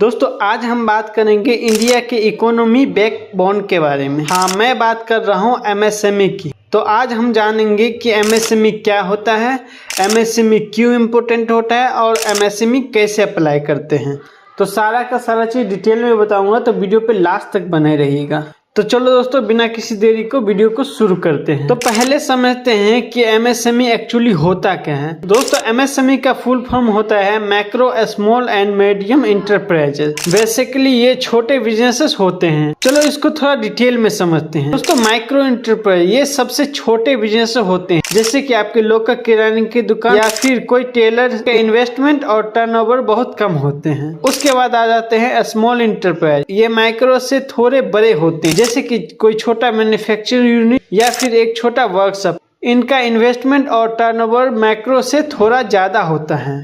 दोस्तों आज हम बात करेंगे इंडिया के इकोनॉमी बैकबोन के बारे में। हाँ, मैं बात कर रहा हूँ एमएसएमई की। तो आज हम जानेंगे कि एमएसएमई क्या होता है, एमएसएमई क्यों इम्पोर्टेंट होता है और एमएसएमई कैसे अप्लाई करते हैं। तो सारा का सारा चीज़ डिटेल में बताऊंगा, तो वीडियो पे लास्ट तक बने रहिएगा। तो चलो दोस्तों, बिना किसी देरी को वीडियो को शुरू करते हैं। तो पहले समझते हैं कि एमएसएमई एक्चुअली होता क्या है। दोस्तों एमएसएमई का फुल फॉर्म होता है macro small and medium enterprises. Basically ये छोटे बिजनेसेस होते हैं। चलो इसको थोड़ा डिटेल में समझते हैं। दोस्तों माइक्रो इंटरप्राइज ये सबसे छोटे बिजनेस होते हैं, जैसे कि आपके लोकल किराने की दुकान या फिर कोई टेलर के इन्वेस्टमेंट और टर्नओवर बहुत कम होते हैं। उसके बाद आ जाते हैं स्मॉल इंटरप्राइज। ये माइक्रो से थोड़े बड़े होते हैं, जैसे कि कोई छोटा मैन्युफैक्चरिंग यूनिट या फिर एक छोटा वर्कशॉप। इनका इन्वेस्टमेंट और टर्नओवर मैक्रो से थोड़ा ज्यादा होता है।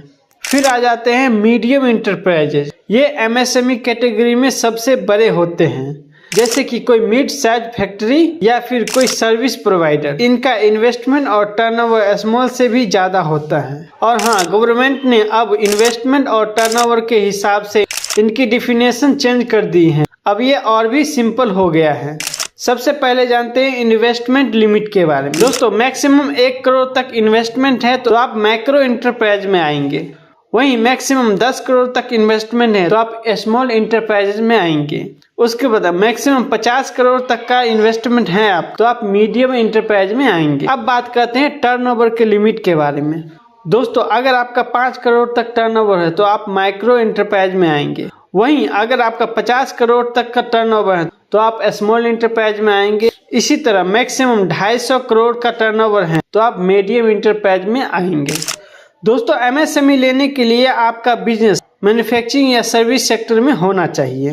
फिर आ जाते हैं मीडियम इंटरप्राइजेज। ये एमएसएमई कैटेगरी में सबसे बड़े होते हैं, जैसे कि कोई मिड साइज फैक्ट्री या फिर कोई सर्विस प्रोवाइडर। इनका इन्वेस्टमेंट और टर्नओवर स्मॉल से भी ज्यादा होता है। और हाँ, गवर्नमेंट ने अब इन्वेस्टमेंट और टर्नओवर के हिसाब से इनकी डिफिनेशन चेंज कर दी है। अब ये और भी सिंपल हो गया है। सबसे पहले जानते हैं इन्वेस्टमेंट लिमिट के बारे में। दोस्तों मैक्सिमम 1 करोड़ तक इन्वेस्टमेंट है तो आप मैक्रो इंटरप्राइज में आएंगे। वहीं मैक्सिमम 10 करोड़ तक इन्वेस्टमेंट है तो आप स्मॉल इंटरप्राइजेज में आएंगे। उसके बाद मैक्सिमम 50 करोड़ तक का इन्वेस्टमेंट है आप तो आप मीडियम इंटरप्राइज में आएंगे। अब बात करते हैं टर्नओवर के लिमिट के बारे में। दोस्तों अगर आपका 5 करोड़ तक टर्नओवर है तो आप माइक्रो इंटरप्राइज में आएंगे। वहीं अगर आपका 50 करोड़ तक का टर्नओवर है तो आप स्मॉल इंटरप्राइज में आएंगे। इसी तरह मैक्सिमम 250 करोड़ का टर्नओवर है तो आप मीडियम इंटरप्राइज में आएंगे। दोस्तों एमएसएमई लेने के लिए आपका बिजनेस मैन्युफैक्चरिंग या सर्विस सेक्टर में होना चाहिए।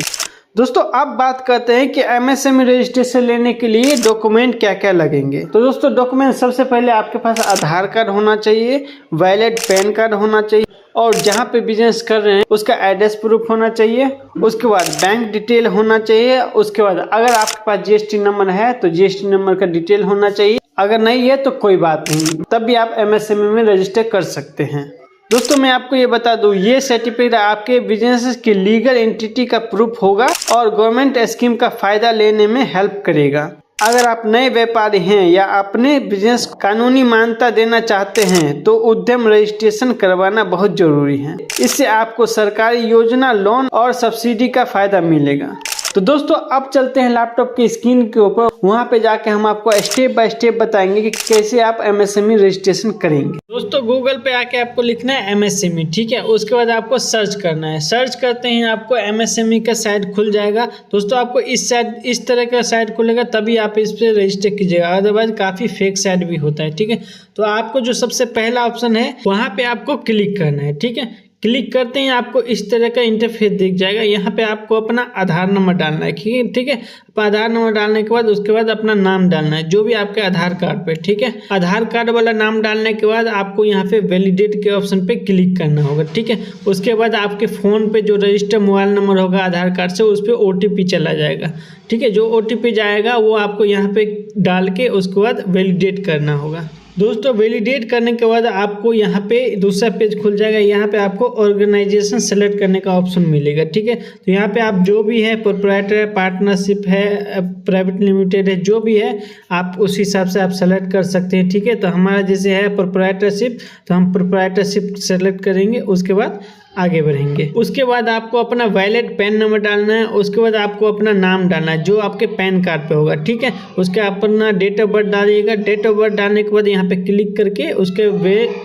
दोस्तों अब बात करते हैं कि एमएसएमई रजिस्ट्रेशन लेने के लिए डॉक्यूमेंट क्या क्या लगेंगे। तो दोस्तों डॉक्यूमेंट सबसे पहले आपके पास आधार कार्ड होना चाहिए, वैलिड पैन कार्ड होना चाहिए और जहाँ पे बिजनेस कर रहे हैं उसका एड्रेस प्रूफ होना चाहिए। उसके बाद बैंक डिटेल होना चाहिए। उसके बाद अगर आपके पास जीएसटी नंबर है तो जीएसटी नंबर का डिटेल होना चाहिए। अगर नहीं है तो कोई बात नहीं, तब भी आप एमएसएमई में रजिस्टर कर सकते हैं। दोस्तों मैं आपको ये बता दूं, ये सर्टिफिकेट आपके बिजनेस की लीगल एंटिटी का प्रूफ होगा और गवर्नमेंट स्कीम का फायदा लेने में हेल्प करेगा। अगर आप नए व्यापारी हैं या अपने बिजनेस कानूनी मान्यता देना चाहते हैं तो उद्यम रजिस्ट्रेशन करवाना बहुत जरूरी है। इससे आपको सरकारी योजना, लोन और सब्सिडी का फायदा मिलेगा। तो दोस्तों अब चलते हैं लैपटॉप की स्क्रीन के ऊपर। वहां पे जाके हम आपको स्टेप बाय स्टेप बताएंगे कि कैसे आप एमएसएमई रजिस्ट्रेशन करेंगे। दोस्तों गूगल पे आके आपको लिखना है एमएसएमई, ठीक है। उसके बाद आपको सर्च करना है। सर्च करते ही आपको एमएसएमई का साइट खुल जाएगा। दोस्तों आपको इस तरह का साइट खुलेगा, तभी आप इस पर रजिस्टर कीजिएगा, अदरवाइज काफी फेक साइट भी होता है, ठीक है। तो आपको जो सबसे पहला ऑप्शन है वहां पे आपको क्लिक करना है, ठीक है। क्लिक करते ही आपको इस तरह का इंटरफेस दिख जाएगा। यहाँ पे आपको अपना आधार नंबर डालना है, ठीक है। आधार नंबर डालने के बाद उसके बाद अपना नाम डालना है, जो भी आपके आधार कार्ड पे, ठीक है। आधार कार्ड वाला नाम डालने के बाद आपको यहाँ पे वैलिडेट के ऑप्शन पे क्लिक करना होगा, ठीक है। उसके बाद आपके फ़ोन पे जो रजिस्टर मोबाइल नंबर होगा आधार कार्ड से, उस पर OTP चला जाएगा, ठीक है। जो OTP जाएगा वो आपको यहाँ पे डाल के उसके बाद वैलिडेट करना होगा। दोस्तों वैलिडेट करने के बाद आपको यहाँ पे दूसरा पेज खुल जाएगा। यहाँ पे आपको ऑर्गेनाइजेशन सेलेक्ट करने का ऑप्शन मिलेगा, ठीक है। तो यहाँ पे आप जो भी है, प्रोप्राइटर है, पार्टनरशिप है, प्राइवेट लिमिटेड है, जो भी है आप उस हिसाब से आप सेलेक्ट कर सकते हैं, ठीक है। तो हमारा जैसे है प्रोप्राइटरशिप, तो हम प्रोप्राइटरशिप सेलेक्ट करेंगे। उसके बाद आगे बढ़ेंगे। उसके बाद आपको अपना वैलिड पैन नंबर डालना है। उसके बाद आपको अपना नाम डालना है जो आपके पैन कार्ड पे होगा, ठीक है। उसके अपना डेट ऑफ बर्थ डालिएगा। डेट ऑफ बर्थ डालने के बाद यहाँ पे क्लिक करके उसके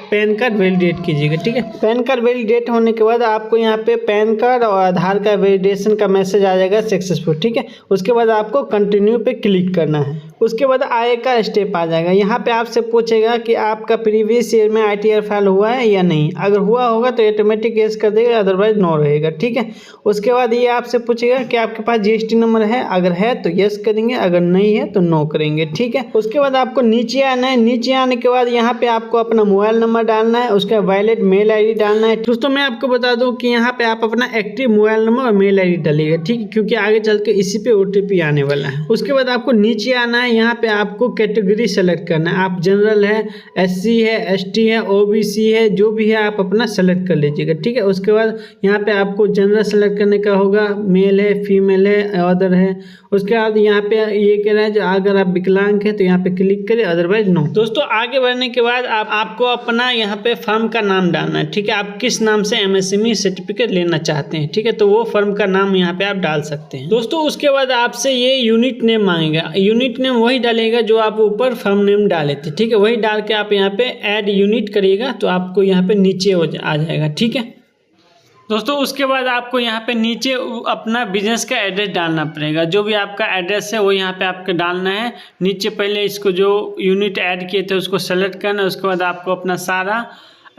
पैन कार्ड वैलिडेट कीजिएगा, ठीक है। पैन कार्ड वैलिडेट होने के बाद आपको यहाँ पे पैन कार्ड और आधार का वैलिडेशन का मैसेज आ जाएगा सक्सेसफुल, ठीक है। उसके बाद आपको कंटिन्यू पे क्लिक करना है। उसके बाद आगे का स्टेप आ जाएगा। यहाँ पे आपसे पूछेगा कि आपका प्रीवियस ईयर में ITR फाइल हुआ है या नहीं। अगर हुआ होगा तो ऑटोमेटिक यस कर देगा, अदरवाइज नो रहेगा, ठीक है। उसके बाद ये आपसे पूछेगा कि आपके पास जीएसटी नंबर है। अगर है तो यस करेंगे, अगर नहीं है तो नो करेंगे, ठीक है। उसके बाद आपको नीचे आना है। नीचे आने के बाद यहाँ पे आपको अपना मोबाइल नंबर डालना है, उसका वैलिड मेल ID डालना है। दोस्तों मैं आपको बता दूं कि यहाँ पे आप अपना एक्टिव मोबाइल नंबर और मेल ID डालिएगा, ठीक है, क्योंकि आगे चल के इसी पे OTP आने वाला है। उसके बाद आपको नीचे आना है। यहाँ पे आपको कैटेगरी सेलेक्ट करना है। आप जनरल है, SC है, ST है, OBC है, जो भी है आप अपना सेलेक्ट कर लीजिएगा, ठीक है। उसके बाद यहाँ पे आपको जनरल सेलेक्ट करने का होगा, मेल है, फीमेल है, अदर है। उसके बाद यहाँ पे ये कह रहा है जो अगर आप विकलांग है तो यहाँ पे क्लिक करें, अदरवाइज नो। दोस्तों आगे बढ़ने के बाद आपको अपना यहाँ पे फर्म का नाम डालना है, ठीक है। आप किस नाम से MSME सर्टिफिकेट लेना चाहते हैं, ठीक है, तो वो फर्म का नाम यहाँ पे आप डाल सकते हैं। दोस्तों उसके बाद आपसे ये यूनिट नेम मांगेगा। यूनिट नेम वही डालेगा जो आप ऊपर फर्म नेम डाले थे, ठीक है, वही डाल के आप यहाँ पे ऐड यूनिट करिएगा तो आपको यहाँ पे नीचे आ जाएगा, ठीक है। दोस्तों उसके बाद आपको यहाँ पे नीचे अपना बिजनेस का एड्रेस डालना पड़ेगा। जो भी आपका एड्रेस है वो यहाँ पे आपको डालना है। नीचे पहले इसको जो यूनिट ऐड किए थे उसको सेलेक्ट करना है। उसके बाद आपको अपना सारा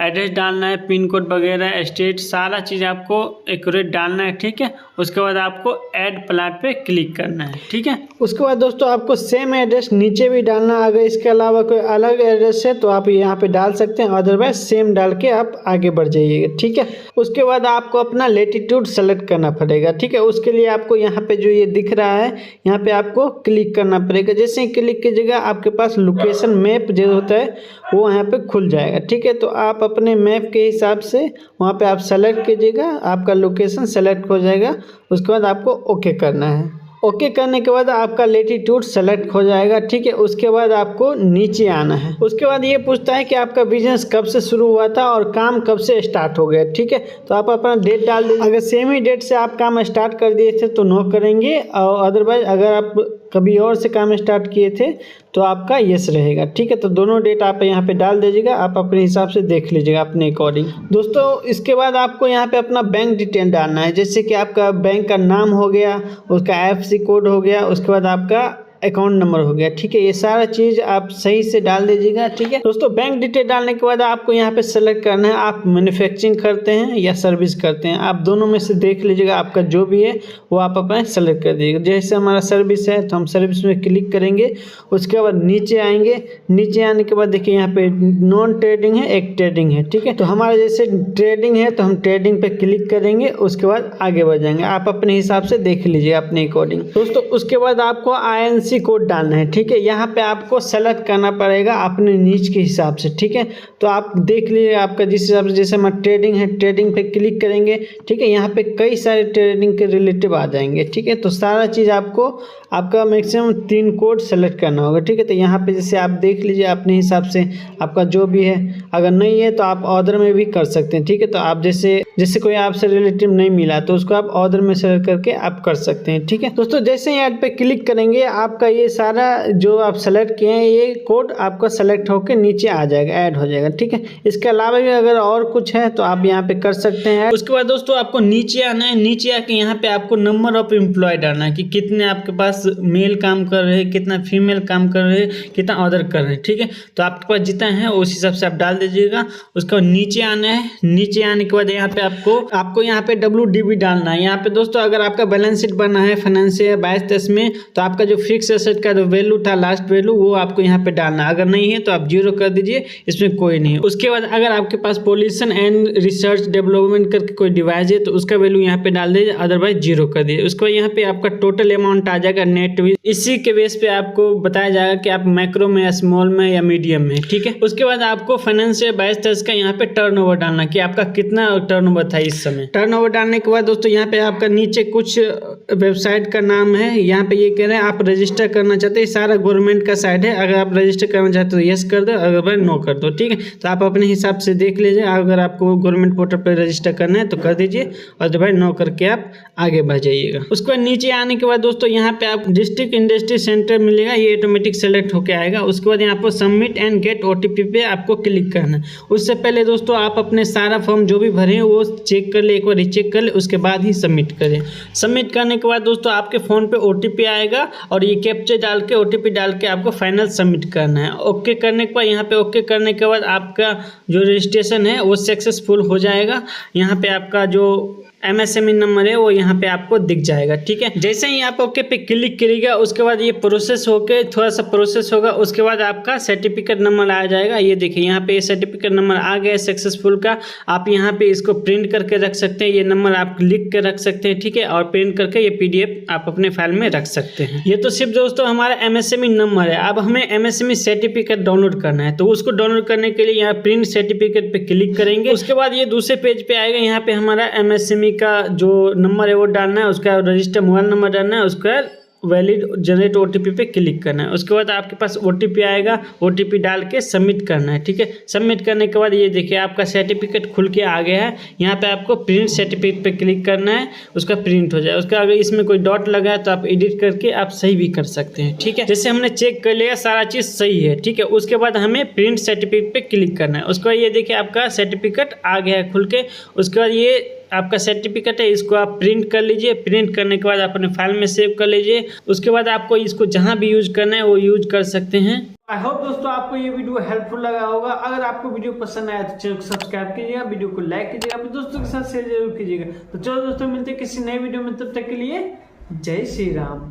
एड्रेस डालना है, पिन कोड वगैरह, स्टेट, सारा चीज़ आपको एक्यूरेट डालना है, ठीक है। उसके बाद आपको ऐड प्लाट पे क्लिक करना है, ठीक है। उसके बाद दोस्तों आपको सेम एड्रेस नीचे भी डालना। अगर इसके अलावा कोई अलग एड्रेस है तो आप यहाँ पे डाल सकते हैं, अदरवाइज सेम डाल के आप आगे बढ़ जाइएगा, ठीक है। उसके बाद आपको अपना लेटीट्यूड सेलेक्ट करना पड़ेगा, ठीक है। उसके लिए आपको यहाँ पे जो ये दिख रहा है यहाँ पे आपको क्लिक करना पड़ेगा। जैसे ही क्लिक कीजिएगा आपके पास लोकेशन मैप जो होता है वो यहाँ पे खुल जाएगा, ठीक है। तो आप अपने मैप के हिसाब से वहाँ पे आप सेलेक्ट कीजिएगा, आपका लोकेशन सेलेक्ट हो जाएगा। उसके बाद आपको ओके करना है। ओके करने के बाद आपका लेटीट्यूड सेलेक्ट हो जाएगा, ठीक है। उसके बाद आपको नीचे आना है। उसके बाद ये पूछता है कि आपका बिजनेस कब से शुरू हुआ था और काम कब से स्टार्ट हो गया, ठीक है। तो आप अपना डेट डाल दीजिए। अगर सेम ही डेट से आप काम स्टार्ट कर दिए थे तो नो करेंगे, और अदरवाइज अगर आप कभी और से काम स्टार्ट किए थे तो आपका यस रहेगा, ठीक है। तो दोनों डेट आप यहाँ पे डाल दीजिएगा, आप अपने हिसाब से देख लीजिएगा अपने अकॉर्डिंग। दोस्तों इसके बाद आपको यहाँ पे अपना बैंक डिटेल डालना है, जैसे कि आपका बैंक का नाम हो गया, उसका IFSC कोड हो गया, उसके बाद आपका अकाउंट नंबर हो गया, ठीक है। ये सारा चीज़ आप सही से डाल दीजिएगा, ठीक है। दोस्तों बैंक डिटेल डालने के बाद आपको यहाँ पे सेलेक्ट करना है आप मैन्युफैक्चरिंग करते हैं या सर्विस करते हैं। आप दोनों में से देख लीजिएगा, आपका जो भी है वो आप अपना सेलेक्ट कर दीजिएगा। जैसे हमारा सर्विस है तो हम सर्विस में क्लिक करेंगे। उसके बाद नीचे आएंगे, नीचे आने के बाद देखिए यहाँ पे नॉन ट्रेडिंग है, एक ट्रेडिंग है, ठीक है। तो हमारा जैसे ट्रेडिंग है तो हम ट्रेडिंग पे क्लिक करेंगे, उसके बाद आगे बढ़ जाएंगे। आप अपने हिसाब से देख लीजिए अपने अकॉर्डिंग। दोस्तों उसके बाद आपको INC कोड डालना है, ठीक है। यहाँ पे आपको सेलेक्ट करना पड़ेगा अपने नीच के हिसाब से, ठीक है। तो आप देख लीजिए आपका जिस हिसाब से, जैसे हमारा ट्रेडिंग है, ट्रेडिंग पे क्लिक करेंगे, ठीक है। यहाँ पे कई सारे ट्रेडिंग के रिलेटिव आ जाएंगे, ठीक है। तो सारा चीज़ आपको आपका मैक्सिमम 3 कोड सेलेक्ट करना होगा, ठीक है। तो यहाँ पे जैसे आप देख लीजिए अपने हिसाब से आपका जो भी है, अगर नहीं है तो आप ऑर्डर में भी कर सकते हैं, ठीक है। तो आप जैसे कोई आपसे रिलेटिव नहीं मिला तो उसको आप ऑर्डर में सेलेक्ट करके आप कर सकते हैं, ठीक है। दोस्तों जैसे ही ऐड पे क्लिक करेंगे आपका ये सारा जो आप सेलेक्ट किए हैं ये कोड आपका सेलेक्ट होकर नीचे आ जाएगा, ऐड हो जाएगा, ठीक है। इसके अलावा भी अगर और कुछ है तो आप यहाँ पे कर सकते हैं। उसके बाद दोस्तों आपको नीचे आना है। नीचे आके यहाँ पे आपको नंबर ऑफ एम्प्लॉय डालना है कि कितने आपके पास मेल काम कर रहे हैं, कितना फीमेल काम कर रहे हैं, कितना ऑर्डर कर रहे हैं, ठीक है। तो आपके पास जितना है उस हिसाब से आप डाल दीजिएगा। उसके बाद नीचे आना है। नीचे आने के बाद यहाँ पे आपको यहाँ पे WDB डालना है। यहाँ पे दोस्तों अगर आपका बैलेंस शीट बना है फाइनेंशियल 22-23 में तो आपका जो फिक्स एसेट का जो वैल्यू था लास्ट वैल्यू वो आपको यहाँ पे डालना है। अगर नहीं है तो आप 0 कर दीजिए, इसमें कोई नहीं है। उसके बाद अगर आपके पास पॉल्यूशन एंड रिसर्च डेवलपमेंट करके कोई डिवाइस है तो उसका वैल्यू यहाँ पे डाल दीजिए, अदरवाइज 0 कर दीजिए। उसके बाद यहाँ पे आपका टोटल अमाउंट आ जाएगा नेट। इसी के बेस पे आपको बताया जाएगा कि आप मैक्रो में, स्मॉल में या मीडियम में, ठीक है। उसके बाद आपको फाइनेंशियल 22-23 का यहाँ पे टर्नओवर डालना कि आपका कितना टर्नओवर था इस समय। टर्नओवर डालने के बाद दोस्तों यहाँ पे आपका नीचे कुछ वेबसाइट का नाम है। यहाँ पे ये कह रहे हैं आप रजिस्टर करना चाहते हैं, सारा गवर्नमेंट का साइट है। अगर आप रजिस्टर करना चाहते हो यस कर दो, अगर नो कर दो, ठीक है। तो आप अपने हिसाब से देख लीजिए, अगर आपको गवर्नमेंट पोर्टल पर रजिस्टर करना है तो कर दीजिए, और भाई नो करके आप आगे बढ़ जाइएगा। उसके बाद नीचे आने के बाद दोस्तों यहाँ पे आप डिस्ट्रिक्ट इंडस्ट्री सेंटर मिलेगा, ये ऑटोमेटिक सेलेक्ट होकर आएगा। उसके बाद यहाँ पर सबमिट एंड गेट OTP पे आपको क्लिक करना है। उससे पहले दोस्तों आप अपने सारा फॉर्म जो भी भरे हैं वो चेक कर ले, एक बार रिचेक कर ले, उसके बाद ही सबमिट करें। सबमिट करने के बाद दोस्तों आपके फ़ोन पे OTP आएगा और ये कैप्चा डाल के OTP डाल के आपको फाइनल सबमिट करना है। ओके करने के बाद यहाँ पे ओके करने के बाद आपका जो रजिस्ट्रेशन है वो सक्सेसफुल हो जाएगा। यहाँ पे आपका जो MSME नंबर है वो यहाँ पे आपको दिख जाएगा। ठीक है, जैसे ही आप ओके पे क्लिक करिएगा उसके बाद ये प्रोसेस होके थोड़ा सा प्रोसेस होगा, उसके बाद आपका सर्टिफिकेट नंबर आ जाएगा। ये देखिए यहाँ पे सर्टिफिकेट नंबर आ गया सक्सेसफुल का। आप यहाँ पे इसको प्रिंट करके रख सकते हैं, ये नंबर आप लिख के रख सकते हैं। ठीक है, और प्रिंट करके ये PDF आप अपने फाइल में रख सकते हैं। ये तो सिर्फ दोस्तों हमारा MSME नंबर है। अब हमें MSME सर्टिफिकेट डाउनलोड करना है, तो उसको डाउनलोड करने के लिए यहाँ प्रिंट सर्टिफिकेट पे क्लिक करेंगे। उसके बाद ये दूसरे पेज पे आएगा, यहाँ पे हमारा MSME का जो नंबर है वो डालना है, उसका रजिस्टर मोबाइल नंबर डालना है, उसका वैलिड जनरेट OTP पे क्लिक करना है। उसके बाद आपके पास OTP आएगा, OTP डाल के सबमिट करना है। ठीक है, सबमिट करने के बाद ये देखिए आपका सर्टिफिकेट खुल के आ गया है। यहाँ पे आपको प्रिंट सर्टिफिकेट पे क्लिक करना है, उसका प्रिंट हो जाए। उसका अगर इसमें कोई डॉट लगा है तो आप एडिट करके आप सही भी कर सकते हैं। ठीक है, जैसे हमने चेक कर लिया सारा चीज़ सही है। ठीक है, उसके बाद हमें प्रिंट सर्टिफिकेट पे क्लिक करना है। उसके बाद ये देखिए आपका सर्टिफिकेट आ गया है खुल के। उसके बाद ये आपका सर्टिफिकेट है, इसको आप प्रिंट कर लीजिए। प्रिंट करने के बाद अपने फाइल में सेव कर लीजिए। उसके बाद आपको इसको जहां भी यूज करना है वो यूज कर सकते हैं। आई होप दोस्तों आपको ये वीडियो हेल्पफुल लगा होगा। अगर आपको वीडियो पसंद आया तो चैनल को सब्सक्राइब कीजिएगा, वीडियो को लाइक कीजिएगा, अपने दोस्तों के साथ शेयर जरूर कीजिएगा। तो चलो दोस्तों मिलते हैं किसी नए वीडियो में, तब तक के लिए जय श्री राम।